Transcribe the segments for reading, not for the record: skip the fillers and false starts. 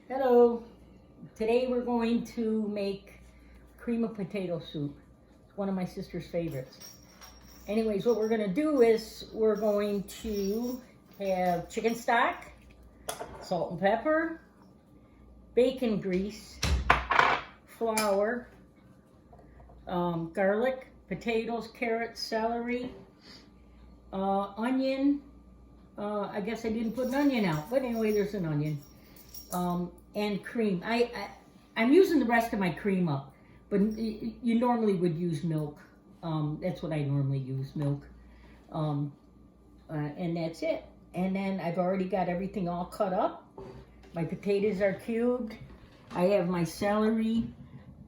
Hello. Today we're going to make cream of potato soup. It's one of my sister's favorites. Anyways, what we're going to do is we're going to have chicken stock, salt and pepper, bacon grease, flour, garlic, potatoes, carrots, celery, onion. I guess I didn't put an onion out, but anyway, there's an onion. And cream. I'm using the rest of my cream up, but you normally would use milk. That's what I normally use, milk. And that's it. And then I've already got everything all cut up. My potatoes are cubed. I have my celery,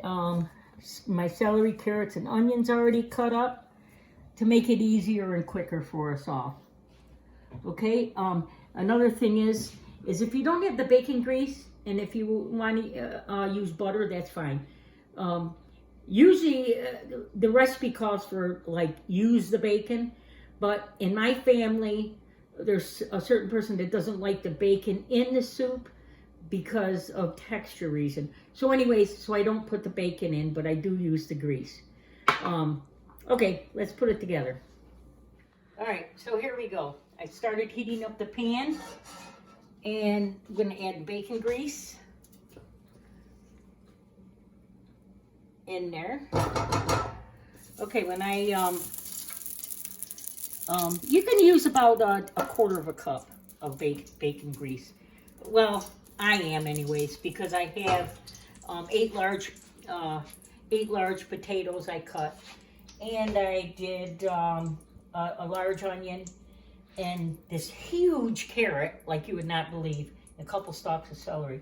carrots, and onions already cut up to make it easier and quicker for us all. Okay. Another thing is if you don't have the bacon grease, and if you want to use butter, that's fine. Usually, the recipe calls for, like, use the bacon, but in my family, there's a certain person that doesn't like the bacon in the soup because of texture reason. So anyways, so I don't put the bacon in, but I do use the grease. Okay, let's put it together. All right, so here we go. I started heating up the pan. And I'm going to add bacon grease in there. Okay, when you can use about a quarter of a cup of bacon grease. Well, I am anyways, because I have 8 large potatoes I cut, and I did a large onion, and this huge carrot, like you would not believe, a couple stalks of celery.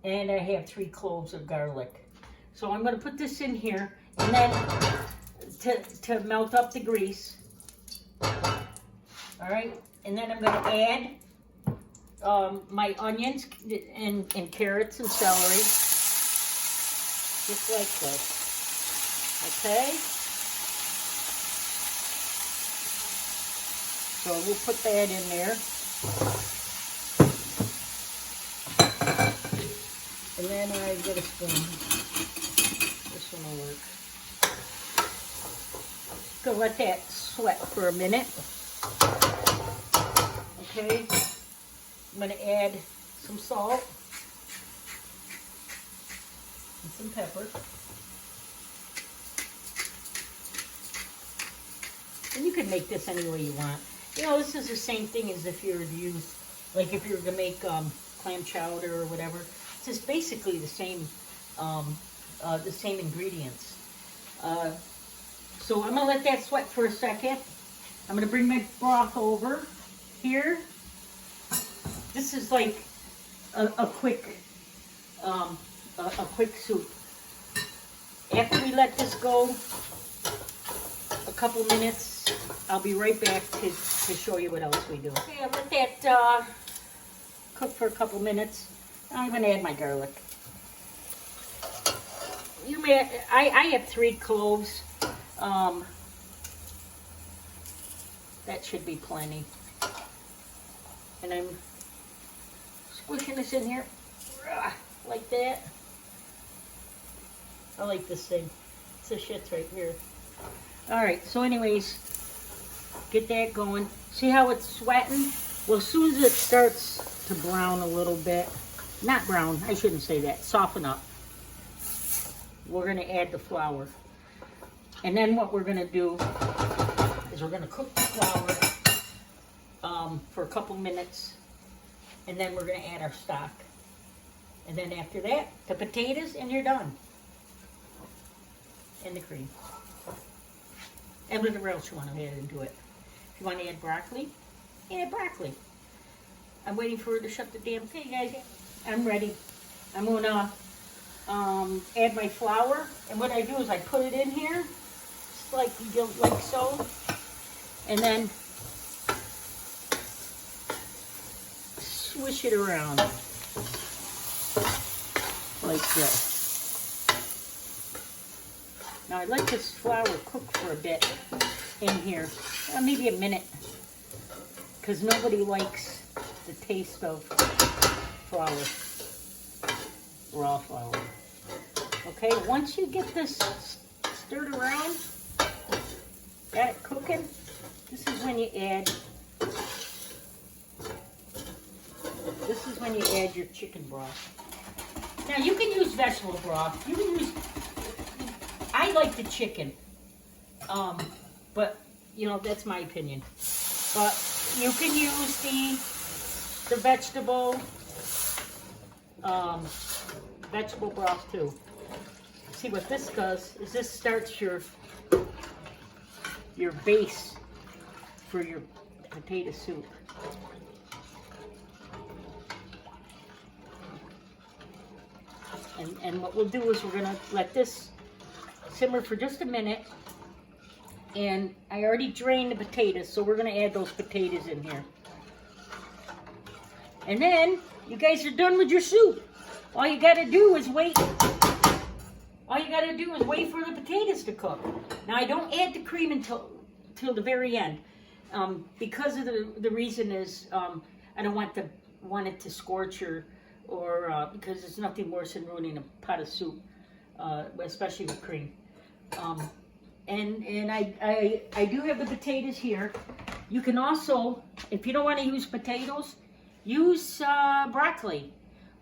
And I have 3 cloves of garlic. So I'm going to put this in here, and then to melt up the grease. All right, and then I'm going to add my onions and carrots and celery, just like this. Okay. So we'll put that in there. And then I get a spoon. This one will work. Gonna let that sweat for a minute. Okay. I'm gonna add some salt and some pepper. And you can make this any way you want. You know, this is the same thing as if you were to use, like if you were to make clam chowder or whatever. It's just basically the same ingredients. So I'm gonna let that sweat for a second. I'm gonna bring my broth over here. This is like a quick soup. After we let this go a couple minutes, I'll be right back to show you what else we do. Okay, I'll let that cook for a couple minutes. I'm going to add my garlic. You may, I have 3 cloves. That should be plenty. And I'm squishing this in here like that. I like this thing. It's the shits right here. Alright, so anyways, get that going. See how it's sweating? Well, as soon as it starts to brown a little bit, not brown, I shouldn't say that, soften up, we're going to add the flour. And then what we're going to do is we're going to cook the flour for a couple minutes, and then we're going to add our stock. And then after that, the potatoes, and you're done. And the cream. And whatever else you want to add into it. If you want to add broccoli, add broccoli. I'm waiting for her to shut the damn thing, guys. I'm ready. I'm going to add my flour. And what I do is I put it in here, just like so. And then swish it around like this. Now I let this flour cook for a bit in here, maybe a minute, because nobody likes the taste of flour. raw flour. Okay, once you get this stirred around, got it cooking, this is when you add your chicken broth. Now you can use vegetable broth. You can use, I like the chicken, but you know, that's my opinion. But you can use the vegetable broth too. See what this does is this starts your base for your potato soup. And what we'll do is we're gonna let this simmer for just a minute. And I already drained the potatoes, so we're gonna add those potatoes in here. And then you guys are done with your soup. All you gotta do is wait. All you gotta do is wait for the potatoes to cook. Now I don't add the cream until the very end, because of the reason is I don't want it to scorch or because there's nothing worse than ruining a pot of soup, especially with cream. And I do have the potatoes here. You can also, if you don't want to use potatoes, use broccoli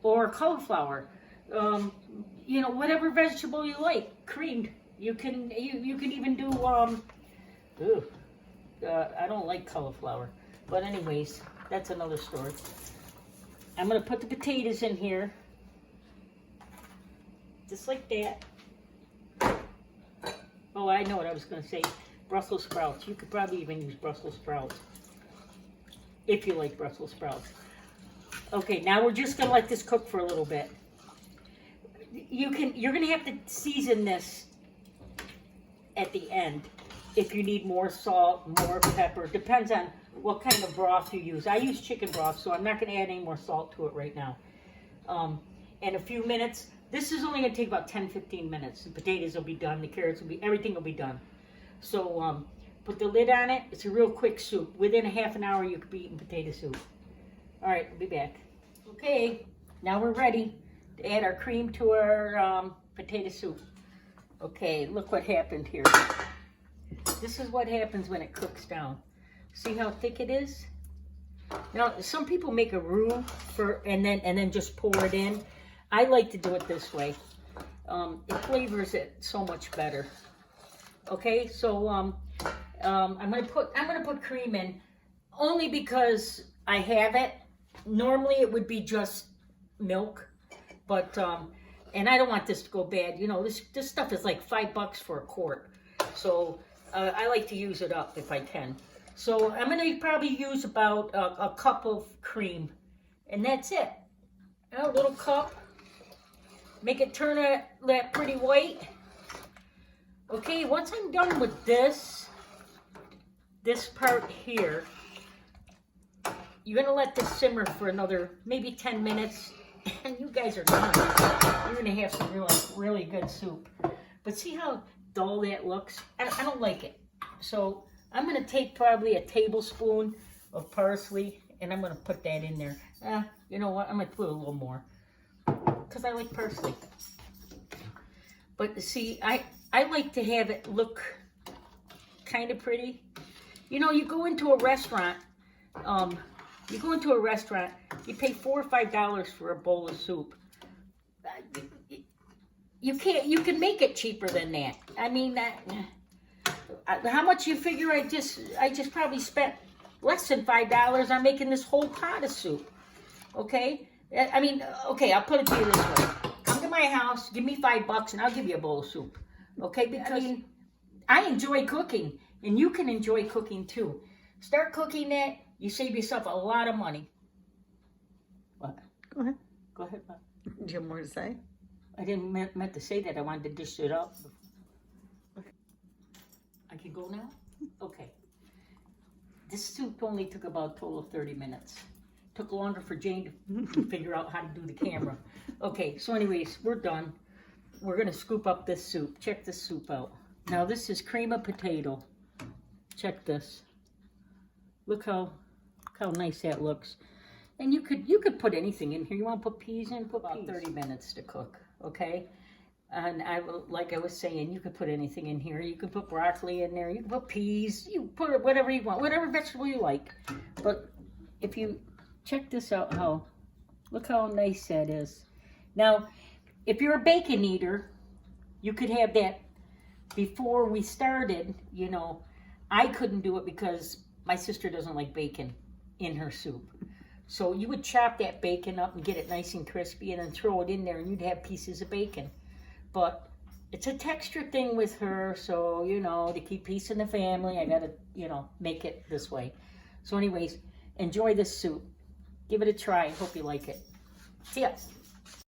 or cauliflower. You know, whatever vegetable you like, creamed. You can even do I don't like cauliflower, but anyways, that's another story. I'm gonna put the potatoes in here, just like that. Oh, I know what I was gonna say. Brussels sprouts. You could probably even use Brussels sprouts if you like Brussels sprouts. Okay, now we're just gonna let this cook for a little bit. You're gonna have to season this at the end if you need more salt, more pepper. Depends on what kind of broth you use. I use chicken broth, so I'm not gonna add any more salt to it right now. In a few minutes, this is only gonna take about 10-15 minutes. The potatoes will be done, the carrots will be, everything will be done. So put the lid on it. It's a real quick soup. Within a half an hour, you could be eating potato soup. All right, we'll be back. Okay, now we're ready to add our cream to our potato soup. Okay, look what happened here. This is what happens when it cooks down. See how thick it is? Now, some people make a roux and then just pour it in. I like to do it this way. It flavors it so much better. Okay, so I'm gonna put cream in only because I have it. Normally it would be just milk, but and I don't want this to go bad. You know, this stuff is like $5 for a quart, so I like to use it up if I can. So I'm gonna probably use about a cup of cream, and that's it. A little cup. Make it turn that pretty white. Okay, once I'm done with this part here, you're gonna let this simmer for another maybe 10 minutes, and you guys are done. You're gonna have some really good soup. But see how dull that looks? I don't like it. So I'm gonna take probably a tablespoon of parsley, and I'm gonna put that in there. You know what? I'm gonna put a little more, because I like parsley. But see, I like to have it look kind of pretty. You know, you go into a restaurant, you pay $4 or $5 for a bowl of soup. You can make it cheaper than that. I mean, how much you figure I just probably spent less than $5 on making this whole pot of soup. Okay? I mean, okay, I'll put it to you this way. Come to my house, give me $5 and I'll give you a bowl of soup. Okay? Because I enjoy cooking, and you can enjoy cooking too. Start cooking that, you save yourself a lot of money. What? Go ahead. Go ahead, Bob. Do you have more to say? I didn't meant to say that. I wanted to dish it up. Okay. I can go now? Okay. This soup only took about a total of 30 minutes. Took longer for Jane to figure out how to do the camera. Okay, so anyways, we're done. We're gonna scoop up this soup. Check this soup out. Now this is cream of potato. Check this. Look how nice that looks. And you could put anything in here. You want to put peas in? Put about 30 minutes to cook, okay? And like I was saying, you could put anything in here. You could put broccoli in there. You can put peas. You put whatever you want, whatever vegetable you like. But if you check this out, look how nice that is. Now, if you're a bacon eater, you could have that. Before we started, you know, I couldn't do it because my sister doesn't like bacon in her soup. So you would chop that bacon up and get it nice and crispy and then throw it in there and you'd have pieces of bacon. But it's a texture thing with her, so, you know, to keep peace in the family, I gotta, you know, make it this way. So anyways, enjoy this soup. Give it a try. Hope you like it. See ya.